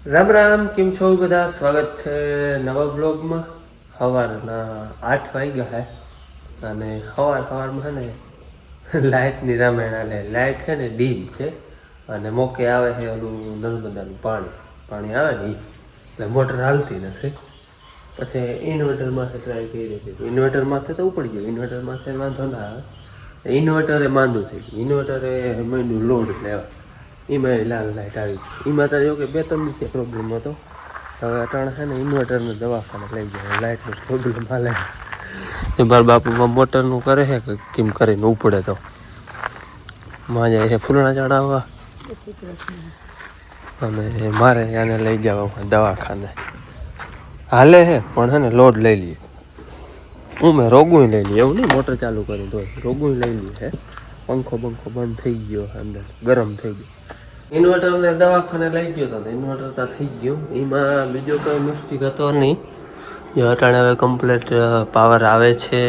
રામ રામ, કેમ છો બધા? સ્વાગત છે નવા બ્લોગમાં. સવારના 8 વાગ્યા હે અને સવારમાં છે ને લાઇટની રામાયણ હાલે. લાઇટ છે ને ડીમ છે અને મોકે આવે છે ઓલું નર્મદાનું પાણી આવે ને એટલે મોટર હાલતી નથી. પછી ઇન્વર્ટરમાંથી ટ્રાય કરી હતી. ઇન્વર્ટરમાંથી તો ઉપડી ગયું, ઇન્વર્ટરમાંથી વાંધો ના આવે. ઇન્વર્ટરે માંદું થઈ ગયું, ઇન્વર્ટરે માંડ્યું લોડ લેવા. એમાં લાલ લાઇટ આવી ગઈ. એમાં તો જો કે 2-3 દિવસથી પ્રોબ્લેમ હતો. હવે અટાણે છે ને ઇન્વર્ટરને દવાખાને લઈ જાય, લાઇટનો પ્રોબ્લેમ હાલે. મારા બાપુમાં મોટરનું કરે છે કે કેમ કરીને ઉપડે તો માં જાય છે ફૂલણા ચડાવવા અને મારે આને લઈ જવા દવાખાને. હાલે છે પણ છે ને લોડ લઈ લઈએ. મેં રોગું લઈ લઈએ, એવું નહીં મોટર ચાલુ કરી તો રોગું લઈ લઈએ છે. પંખો બંધ થઈ ગયો, અંદર ગરમ થઈ ગયો. ઇન્વર્ટરને દવાખાને લઈ ગયો હતો, ઇન્વર્ટર તો થઈ ગયું. એમાં બીજો કોઈ મિસ્ટેક હતો નહીં. જે અટાણે હવે કમ્પ્લીટ પાવર આવે છે,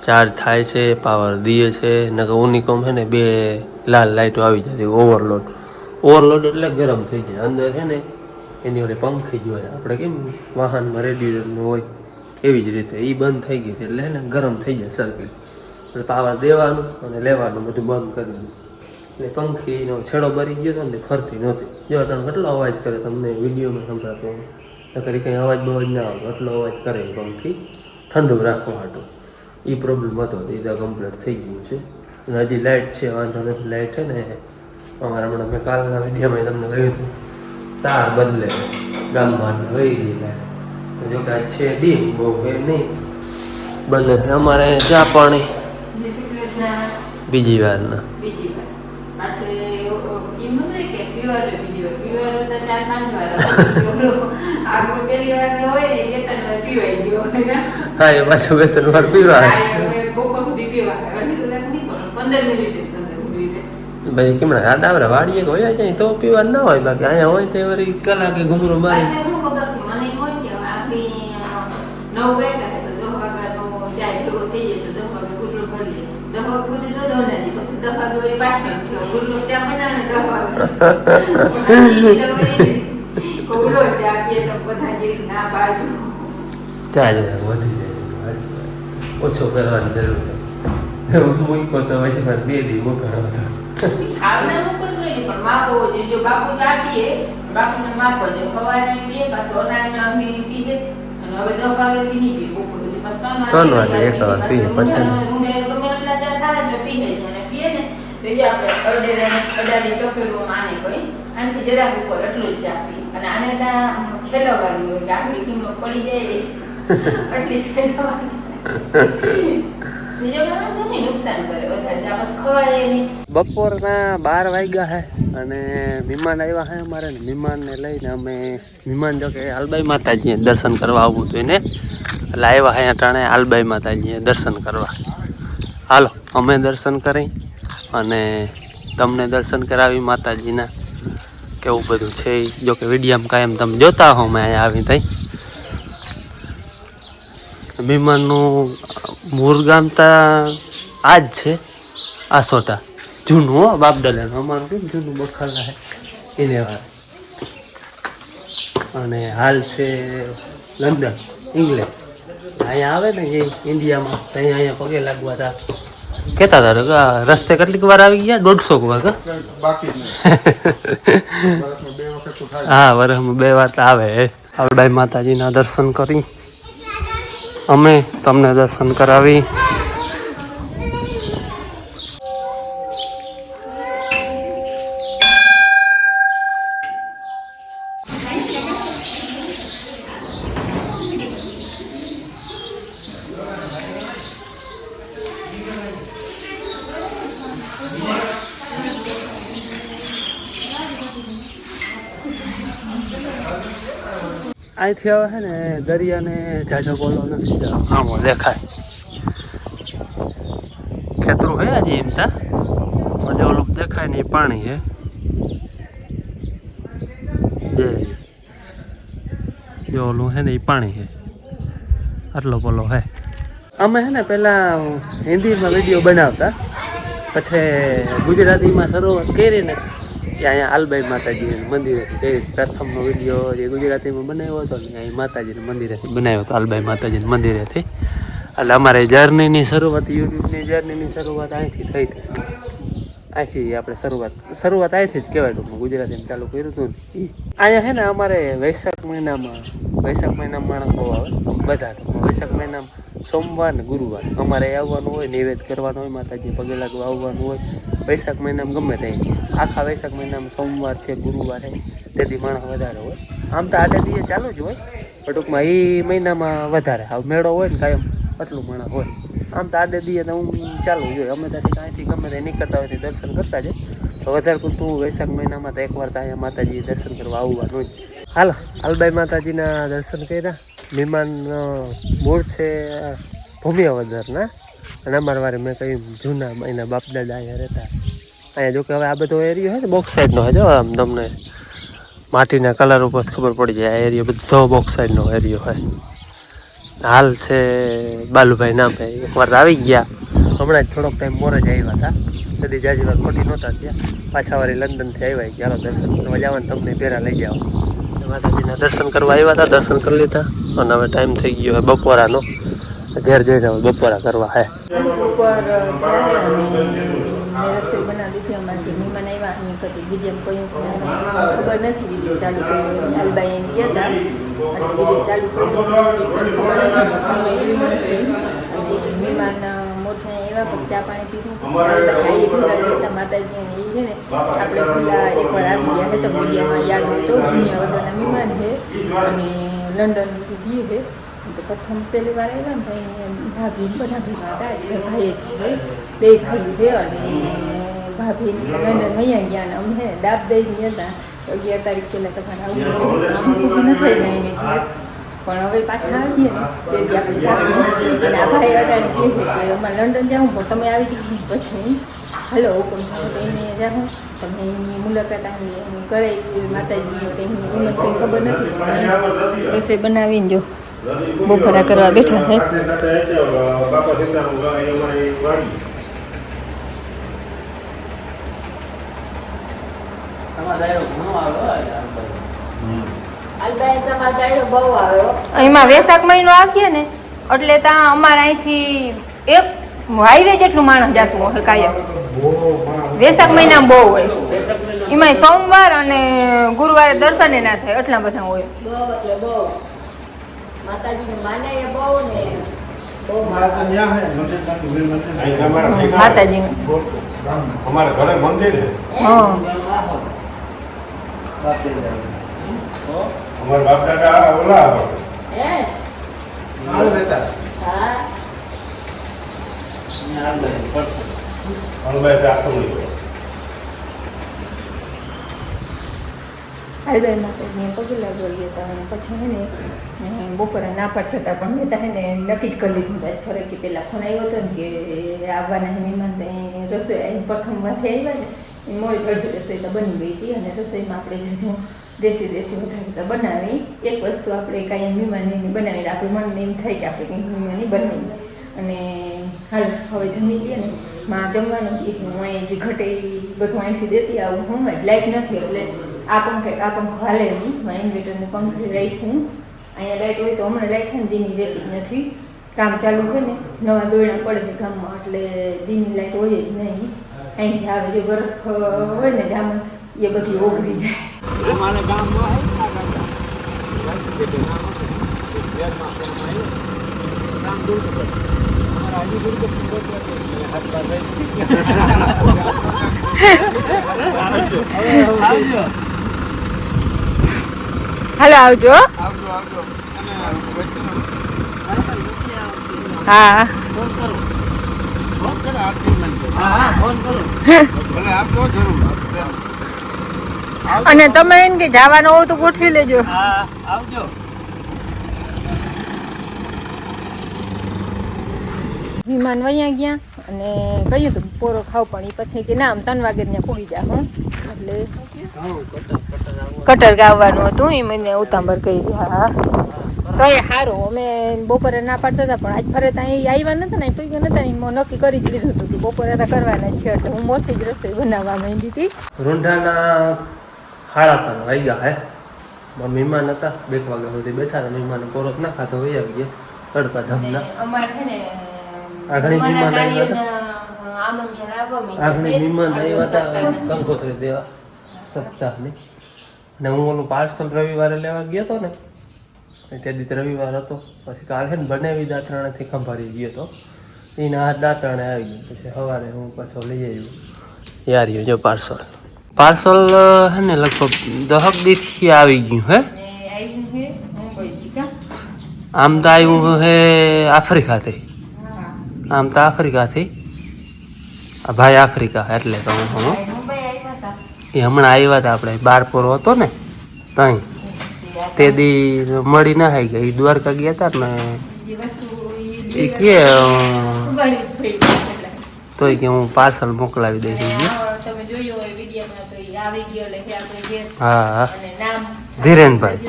ચાર્જ થાય છે, પાવર દે છે. નકર ઉનિકોમ છે ને 2 લાલ લાઇટો આવી જતી. ઓવરલોડ એટલે ગરમ થઈ જાય. અંદર છે ને એની ઓલી પંખી જ હોય, આપણે કેમ વાહનમાં રેડિએટરનું હોય એવી જ રીતે એ બંધ થઈ ગઈ એટલે છે ને ગરમ થઈ જાય સર્કિટ. એટલે પાવર દેવાનું અને લેવાનું બધું બંધ કરી દીધું. એટલે પંખીનો છેડો ભરી ગયો હતો ને ફરતી નહોતી. જો અટાણે કેટલો અવાજ કરે તમને વિડીયોમાં સંભળાતો નકરી કંઈ અવાજ બવાજ ના આવે, એટલો અવાજ કરે પંખી ઠંડુ રાખવા હાટું. એ પ્રોબ્લેમ હતો, એ તો કમ્પ્લીટ થઈ ગયું છે. અને હજી લાઇટ છે, વાંધો નથી. લાઇટ છે ને અમારા હમણાં મેં કાલના વિડીયોમાં તમને કહ્યું હતું તાર બદલે ગામમાં વહી ગઈ લાઇટ. જો કે આજ છે ડીમ, બહુ એમ નહીં બદલે છે. અમારે ચા પાણી બીજી વારના હા, એ પાછું 2-3 વાર પીવા ભાઈ કેમણા આડાવરા વાડીએ હોય જાય તો પીવા ના હોય. બાકી અહીંયા હોય તો વળી કલાકે ઘૂમરો મારી ચાલે વધી જાય. ઓછો કરવાની જરૂર છે. મૂકો તો પછી મારે 2 દી મૂકવાનો હતો. ત્રણ વાગે એક વાર પીએ બપોરના 12 વાગ્યા હે અને મહેમાન આવ્યા હે અમારે. મહેમાનને લઈને અમે મહેમાન જો કે આલબાઈ માતાજીએ દર્શન કરવા આવવું હતું એને એટલે આવ્યા હે અટાણે આલબાઈ માતાજીએ દર્શન કરવા. હાલો અમે દર્શન કરી અને તમને દર્શન કરાવી માતાજીના. કેવું બધું છે જો કે વિડીયામાં કાયમ તમે જોતા હો. મેં અહીંયા આવી તઈ મહેમાનનું મુરગામ તા આ જ છે, આસોટા જૂનું હો બાપડાલાનું. અમારું કેમ જૂનું બખાલા હે એને વાર. અને હાલ છે લંડન, ઇંગ્લેન્ડ. અહીંયા આવે ને એ ઇન્ડિયામાં અહીંયા પગે લાગવા હતા કહેતા હતા. રસ્તે કેટલીક વાર આવી ગયા? 150 વાર બાકી. હા, વર્ષમાં 2 વાર તો આવે. આલબાઈ માતાજીના દર્શન કરી અમે તમને દર્શન કરાવી. અહીંથી હવે છે ને દરિયાને જાજો બોલો નથી. આમો દેખાય ખેતરું હે હજી એમ તા મને ઓલું દેખાય ને એ પાણી હે. જે ઓલું હે ને એ પાણી હે, આટલો બોલો હે. અમે હે ને પહેલાં હિન્દીમાં વિડીયો બનાવતા, પછી ગુજરાતીમાં શરૂઆત કરીને અહીંયા આલબાઈ માતાજીનું મંદિર હતું. એ પ્રથમનો વિડીયો જે ગુજરાતીમાં બનાવ્યો હતો ને અહીં માતાજીનું મંદિરેથી બનાવ્યો હતો, આલબાઈ માતાજીનું મંદિરેથી. એટલે અમારે જર્નીની શરૂઆત, યુટ્યુબની જર્નીની શરૂઆત અહીંથી થઈ હતી. અહીંથી આપણે શરૂઆત અહીંથી જ કહેવાય. ટૂંકમાં ગુજરાતીમાં ચાલુ કર્યું હતું ને અહીંયા છે ને અમારે વૈશાખ મહિનામાં માણસ બહુ આવે બધા. વૈશાખ મહિનામાં સોમવાર ને ગુરુવાર અમારે આવવાનું હોય, નૈવેદ્ય કરવાનું હોય, માતાજી પગે લાગવા આવવાનું હોય. વૈશાખ મહિનામાં ગમે તે આખા વૈશાખ મહિનામાં સોમવાર છે, ગુરુવાર છે, તેથી માણસ વધારે હોય. આમ તો આટે દિવસ ચાલુ જ હોય, પણ ટૂંકમાં એ મહિનામાં વધારે મેળો હોય ને કાયમ એટલું માણસ હોય. આમ તો આડે દીએ તો હું ચાલુ જોઈએ. અમે તો અહીંથી ગમે તે નીકળતા હોય દર્શન કરતા જ. તો વધારે પૂરતું વૈશાખ મહિનામાં તો એકવાર તો અહીંયા માતાજી દર્શન કરવા આવવાનું જ. હાલો, આલબાઈ માતાજીના દર્શન કર્યા. મહેમાન મૂળ છે ભૂમિયાવદરના, અને અમારા વારે મેં કહ્યું જૂના એના બાપદાદા અહીંયા રહેતા. અહીંયા જોકે હવે આ બધો એરિયો છે ને બોક્સ સાઈડનો છે. જો આમ તમને માટીના કલર ઉપર ખબર પડી જાય. આ એરિયો બધો બોક્સ સાઈડનો એરિયો હોય. હાલ છે બાલુભાઈ નામ છે. એકવાર આવી ગયા હમણાં જ થોડોક ટાઈમ મોર જ આવ્યા હતા. કદી જાજી વાર ખોટી નહોતા ત્યાં. પાછા વાળી લંડનથી આવ્યા. ચાલો દર્શન કરવા જવાનું, તમને ભેરા લઈ જાઓ. માતાજીના દર્શન કરવા આવ્યા હતા, દર્શન કરી લીધા. અને હવે ટાઈમ થઈ ગયો છે બપોરાનો. ઘેર જઈને હવે બપોરા કરવા હે. ઉપર રસોઈ બનાવી દીધી. અમારે મહેમાન આવ્યા અહીં કદી વિડીયો કહ્યું ખબર નથી. વિડીયો ચાલુ કર્યો આલબાઈ એમ ગયા હતા એટલે વિડીયો ચાલુ કર્યો નથી, પણ ખબર નથી. અને મહેમાન મોટા આવ્યા પછી ચા પાણી પીધું. પછી આલબાઈ ભેગા ગયા હતા માતાજી. અને એ છે ને આપણે પેલા એકવાર આવી ગયા છે તો વિડીયોમાં યાદ હોય તો ભૂમિયાવદરના મહેમાન છે અને લંડનથી ગઈ છે. તો પ્રથમ પહેલી વાર આવ્યા ને તો ભાભી બધા ભેગા હતા. એટલે ભાઈ જ છે, બે ભાઈઓ છે. અને ભાભી લંડન વૈયા ગયા. અને અમને ડાબ દઈ ગયા હતા 11 તારીખ પહેલાં તમારે આવું આમ પૂરી ન થઈ ને એની ઘેર. પણ હવે પાછા આવીએ ને તેથી આપણે સારું. અને આ ભાઈ અટાણે કહે છે કે અમારે લંડન જાઉં પણ તમે આવી જાઓ. પછી હાલો હુકમ થાવ તો એને જાઉં, તમે એની મુલાકાત આવી કરાવી માતાજી. કંઈ એમને કંઈ ખબર નથી. રસોઈ બનાવીને જો બપોરા કરવા બેઠા છે. એમાં વૈશાખ મહિનો આવીએ ને એટલે ત્યાં અમારે અહીંથી એક હાઈવે જેટલું માણસ જતું હોય કાયમ. વૈશાખ મહિનામાં બહુ હોય. એમાં સોમવાર અને ગુરુવારે દર્શને ના થાય, એટલા બધા હોય. માતાજીને માને એ બહુ ને બહુ માતાજીનું અમારા ઘરે મંદિર છે. હા, અમાર બાપ દાદા ઓલા હે હાલ રહેતા. હા હાલ રહે અલબાઈ આખો આલબાઈ માતાજીને પગે લાગવા ગયા હતા. અને પછી હે ને બપોરે ના પાડ છતાં પણ મેં હે ને નક્કી જ કરી લીધું હતા. ફરક કે પહેલાં ફોન આવ્યો હતો ને કે આવવાના મહેમાન તો રસોઈ પ્રથમ વાથી આવ્યા ને એ મોડી અડધી રસોઈ તો બની ગઈ હતી. અને રસોઈમાં આપણે જો દેશી વધારે તો બનાવી એક વસ્તુ આપણે કાંઈ મહેમાનની બનાવીને આપણે મનને એમ થાય કે આપણે કંઈક મહેમાની બનાવીએ. અને હાલ હવે જમી લઈએ ને માં જમવાનું હું અહીં જે ઘટે બધું અહીંથી દેતી આવું. હું લાઇટ નથી એટલે આ પંખો હાલે નહીં. ઇન્વેટરને પંખે રાખ્યું. અહીંયા લાઇટ હોય તો હમણાં લાઇટ છે ને દીની રહેતી જ નથી. કામ ચાલુ હોય ને નવા દોરણા પડે છે ગામમાં એટલે દીની લાઇટ હોય જ નહીં. અહીંથી આવે જો બરફ હોય ને જામન એ બધી ઓગળી જાય. અમારા ગામમાં હાલો આવજો. હા અને તમે એમ કે જવાનું હોય તો ગોઠવી લેજો. આવજો. મહેમાન વઅહીંયા ગયા અને કહ્યું હતું પોરો ખાવ, પણ એ પછી કે ના આમ 3 વાગે ત્યાં પહોંચી જા. હું એટલે કટર ગાવવાનું હતું એ મને ઉતાંબર કહી. હા તો એ સારું અમે બપોરે ના પાડતા હતા પણ આજ ફરે ત્યાં એ આવ્યા નતા ને પૈકી નતા ને મેં નક્કી કરી જ લીધું હતું કે બપોરે હતા કરવાના જ છે એટલે હું મોટી જ રસોઈ બનાવવા માંડી હતી. રૂંઢાના 5:30 વાગ્યા હે. મહેમાન હતા 2 વાગ્યા સુધી બેઠા હતા. મહેમાન પોરોક ના ખાતો હોય આવી ગયા તડકા ધમના. અમારે છે ને આગળ મહેમાન આવ્યા હતા. આમંત્રણ આપવા આગળ મહેમાન આવ્યા હતા કંકોત્રી દેવા સપ્તાહની. ને હું ઓલું પાર્સલ રવિવારે લેવા ગયો હતો ને તે દી રવિવાર હતો. પછી કાલે ને બનાવી દાંતરાણાથી ખંભાળી ગયો હતો. એના હાથ દાંતરાણે આવી ગયો. પછી સવારે હું પાછો લઈ આવ્યો. યાર જો પાર્સલ હે ને લગભગ 10 દિવસથી આવી ગયું હે. આમ તો આવ્યું હે આફ્રિકાથી. આમ તો આફ્રિકાથી ભાઈ આફ્રિકા એટલે કહું હું એ હમણાં આવ્યા હતા આપણે 12 પોરો હતો ને ત્યાં તે દી મળી ના આવી ગયા. એ દ્વારકા ગયા હતા ને એ કે તોય કે હું પાર્સલ મોકલાવી દઈશ. હા ધીરેનભાઈ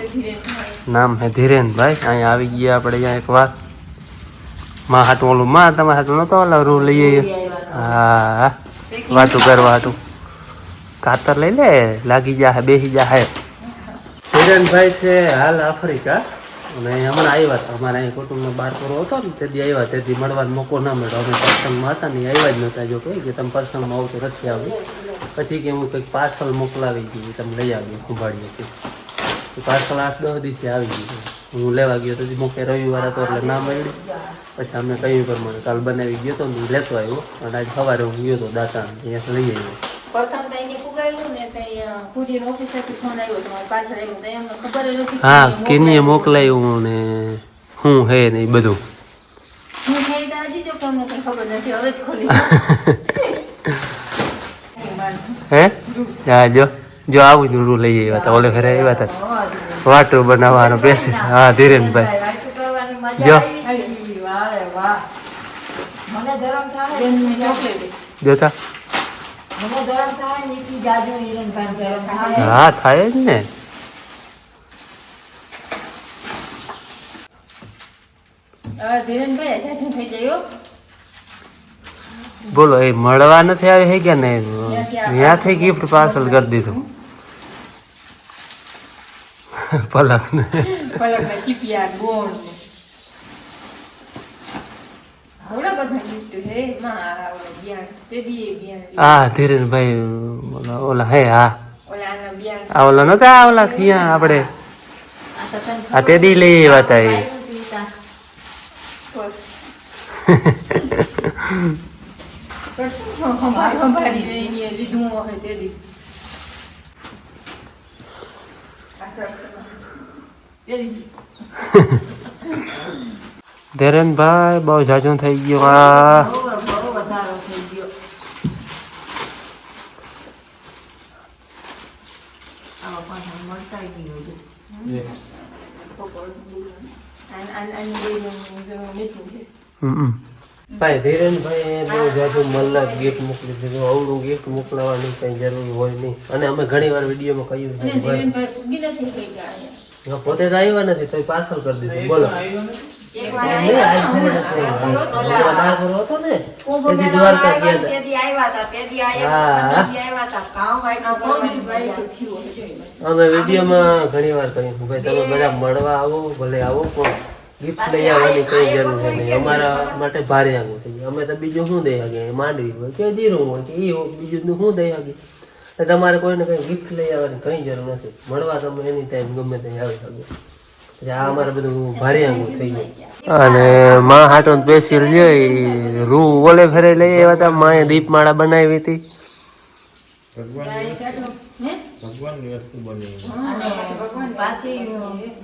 નામ હે ધીરેનભાઈ. અહીંયા આવી ગયા આપણે અહીંયા એક વાત માં હાટું ઓલું માં તમારે હાટું નતો ઓલા રૂ લઈ આવ્યો. હા વાતું કરવા હાટું કાતર લઈ લે લાગી જા બેસી જા હે. ધીરેનભાઈ છે હાલ આફ્રિકા અને હમણાં આવ્યા હતા. અમારે અહીં કુટુંબનો 12 પોરો હતો ને તેથી આવ્યા. તેથી મળવાનો મોકો ના મળ્યો. અમે પર્સનમાં હતા ને આવ્યા જ નહોતા. જો કહે કે તમે પર્સનમાં આવો તો નથી આવ્યું. પછી કે હું કંઈક પાર્સલ મોકલાવી ગયું તમે લઈ આવ્યો ખંભાળીએ કે પાર્સલ 8-10 દિવસે આવી ગયું. હું લેવા ગયો તો મોકે રવિવાર હતો એટલે ના મળ્યું. પછી અમે કહ્યું પ્રમાણે કાલ બનાવી ગયો તો લેતો આવ્યો અને આજ સવારે હું ગયો હતો દાંતાણ અહીંયા લઈ આવ્યો. હા કેનીએ મોકલાયું ને શું હે ને એ બધું હે. હા જો આવું જ રૂ લઈ આવ્યા હતા. ઓલે ફેરે આવ્યા હતા વાટું બનાવવાનો બેસી. હા ધીરેનભાઈ જો જોતા હા થાય જ ને. બોલો એ મળવા નથી આવી હે કે ને ત્યાંથી ગિફ્ટ પાર્સલ કરી દીધું પલક ને. હા ધીરેનભાઈ ઓલા હે. હા ઓલા નતા ઓલા થયા આપણે આ તે દી લઈ આવ્યા હતા એ. ધીરેનભાઈ બહુ જાજુ થઈ ગયું. આ ભાઈ ધીરેનભાઈ બહુ જાજુ મલ્લા ગિફ્ટ મોકલી દીધું. અવળું ગિફ્ટ મોકલાવાની કઈ જરૂર હોય નહીં. અને અમે ઘણી વાર વિડીયોમાં કહ્યું પોતે તો આવ્યા નથી તો પાર્સલ કરી દીધું. બોલો અમે વિડીયોમાં ઘણી વાર કહ્યું ભાઈ તમે બધા મળવા આવો ભલે આવો પણ ગિફ્ટ લઈ આવવાની કઈ જરૂર છે નહીં. અમારા માટે ભારે આગું થઈ ગયું. અમે તો બીજું શું દઈ શકીએ માંડવી હોય કે જીરું હોય કે એ હોય બીજું શું દઈ શકીએ. તમારે કોઈને કઈ ગિફ્ટ લઈ આવવાની કઈ જરૂર નથી. મળવા તમે એની ટાઈમ ગમે ત્યાં આવી શકો. આ અમારે બધું ભારે આગું થઈ ગયું. અને માં હાટો સ્પેશિયલ જોઈ રૂ ઓલે ફેરે લઈ આવ્યા હતા. માએ દીપમાળા બનાવી હતી. ભગવાનની વસ્તુ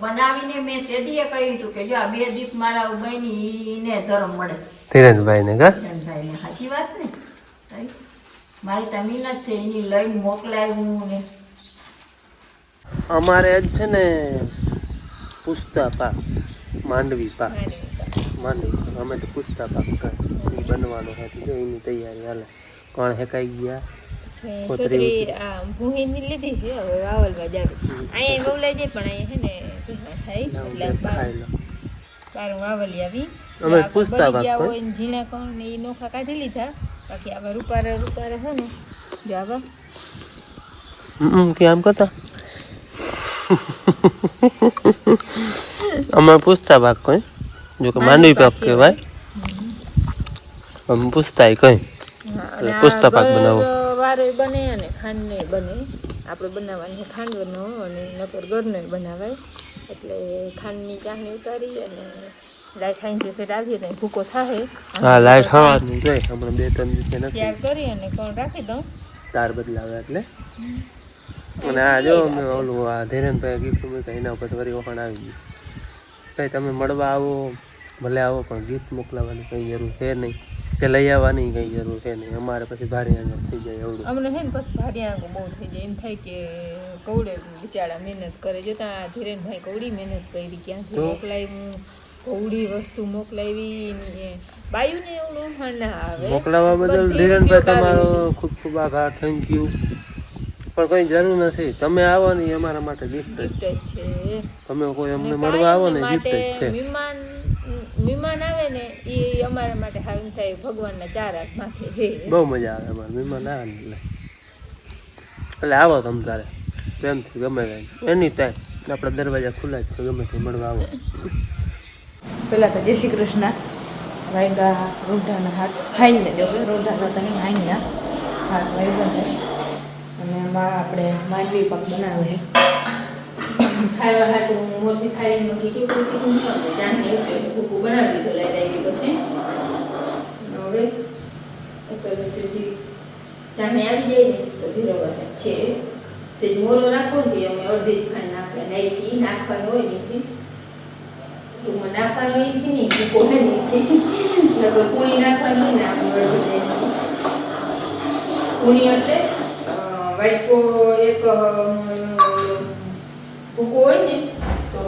બનાવીને મેં તેદીએ કહ્યું હતું કે જો આ 2 દીપમાળા બની ને ધર્મ મળે. ધીરેનભાઈ ને સાચી વાત ને. મારી તમીન જ છે એની લઈને મોકલાવ્યું ને. અમારે જ છે ને પૂછતા પાક માંડવી પાક માંડવી અમે તો પૂછતા પાક એ બનવાનો હતો. એની તૈયારી હાલે. કોણ હેકાઈ ગયા ભૂહીની લીધી છે હવે વાવલમાં જ આવી. અહીંયા બહુ લઈ જાય પણ અહીંયા છે ને થાય લાવો, એટલે બે ખાઈ લો. બારું વાવલી આવી અમે આપણે પૂછતા બળી ગયા વાત હોય ને ઝીણા કણ ને એ નોખા કાઢી લીધા બાકી આવા રૂપારે રૂપારે છે ને જો આવા કે આમ કરતા અમે પૂછતા ભાગ કોઈ જો કે માંડવી પાક કહેવાય અમે પૂછતા કઈ પૂછતા પાક બનાવો વારે બને અને ખાંડને બને આપણે બનાવવાની ખાંડનો અને નકર ઘરનો બનાવાય એટલે ખાંડની ચાસણી ઉતારી અને લાઈટ ખાઈને જે સેટ આવીએ ને ભૂકો થાય હા લાઈટ હવાની જોઈ હમણાં 2-3 દિવસે નથી તૈયાર કરી અને કોણ રાખી દઉં તાર બદલાવે એટલે અને આ જો મેં ઓલું આ ધીરેનભાઈ ગિફ્ટ મૂક્યા એના ઉપર વળી વખાણ આવી ગયું કંઈ તમે મળવા આવો ભલે આવો પણ ગિફ્ટ મોકલાવવાની કંઈ જરૂર છે નહીં કે લઈ આવવાની કંઈ જરૂર છે નહીં અમારે પછી ભારે આંગળ થઈ જાય એવડું અમને છે ને પછી ભારે આંગો બહુ થઈ જાય એમ થાય કે કવડે બિચારા મહેનત કરે જોતા ધીરેનભાઈ કવડી મહેનત કરી ક્યાંથી મોકલાવ્યું કવડી વસ્તુ મોકલાવી ને બાયુને એવું ઓળખાણ ના આવે મોકલાવવા બદલ ધીરેનભાઈ તમારો ખૂબ ખૂબ આભાર થેન્ક યુ પણ કંઈ જરૂર નથી તમે આવો ને એ અમારા માટે ગિફ્ટ જ ગિફ્ટ જ છે તમે કોઈ અમને મળવા આવો ને ગિફ્ટ જ છે મહેમાન આવે ને એ અમારા માટે હાલ થાય ભગવાનના ચાર હાથ માથે છે બહુ મજા આવે અમારે મહેમાન આવે ને એટલે આવો તમે તારે પ્રેમથી ગમે ત્યાં એની ટાઈમ આપણા દરવાજા ખુલ્લા જ છે ગમે તે મળવા આવો પેલા તો જય શ્રી કૃષ્ણ વાયગા રોઢાના હાથ હાઈને જો રોઢાના તને હાઈના હાથ વાયગા છે અને એમાં આપણે માંડવી પાક બનાવે છે ખાવા હાટું મોટી થાળીમાં કેવું કીધું જાણે ભૂકું બનાવી દીધું લઈ આવી પછી હવે જાણે આવી જાય ને તો ધીરો છે તે મોરો રાખો ને અમે અડધી જ ખાઈ નાખે નહીં નાખવાનું હોય નહીં ટૂંકમાં નાખવાનું અહીંથી નહીં ભૂકો હે નહીં પૂણી નાખવાનું હોય ને આપણે પૂણી એટલે વાટકો એક ભૂકો હોય ને તો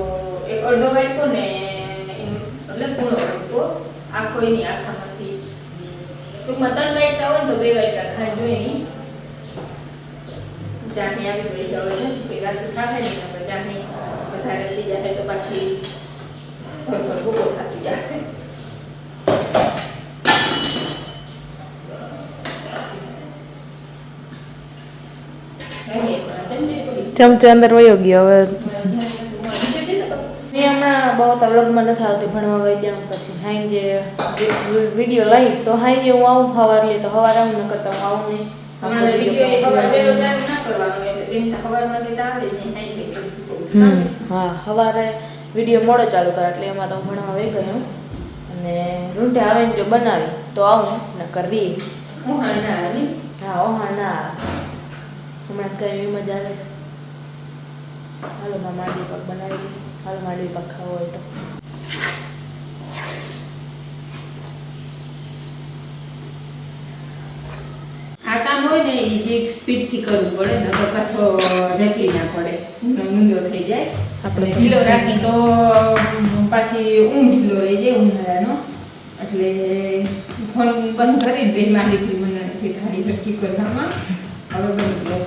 એક અડધો વાટકો ને એટલે પૂણો વાટકો આખો નહીં આખામાંથી ટૂંકમાં 3 વાટકા હોય તો 2 વાટકા ખાંડ જોઈએ નહીં ચાટણી આવી ગઈ તો હવે નથી રાતે ખાશે નહીં આપણે ચાટણી વધારે થઈ જાય તો પાછી ભૂકો થાકી જાય ચમચો અંદર વયો ગયો હવે મેં હમણાં બહુ તો વ્લોગમાં નથી આવતી ભણવા વહી જાઉં પછી હાઈ જે વિડીયો લઈ તો હાઈ જે હું આવું સવાર લે તો સવાર આવું ન કરતા હું આવું નહીં હા સવારે વિડીયો મોડો ચાલુ કરે એટલે એમાં તો હું ભણવા વહી ગયો અને રૂંઢે આવે ને જો બનાવી તો આવું ન કરી હા ઓહાણ ના હમણાં કઈ એવી મજા આવે હાલો માં માંડવી પાક બનાવી દઈએ હાલો માંડવી પાક ખાવો હોય તો આ કામ હોય ને એ એક સ્પીડથી કરવું પડે ને તો પાછો ઢેકલી ના પડે મૂંદો થઈ જાય આપણે ઢીલો રાખી તો પાછી ઢીલો રહી જાય ઉનાળાનો એટલે ફોન બંધ કરીને બે માંડી મને થાળી નક્કી કરવામાં હવે બની ગયો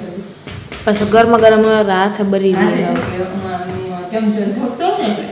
પાછો ગરમ ગરમ હાથ બરી ચમચો ધોકતો ને એટલે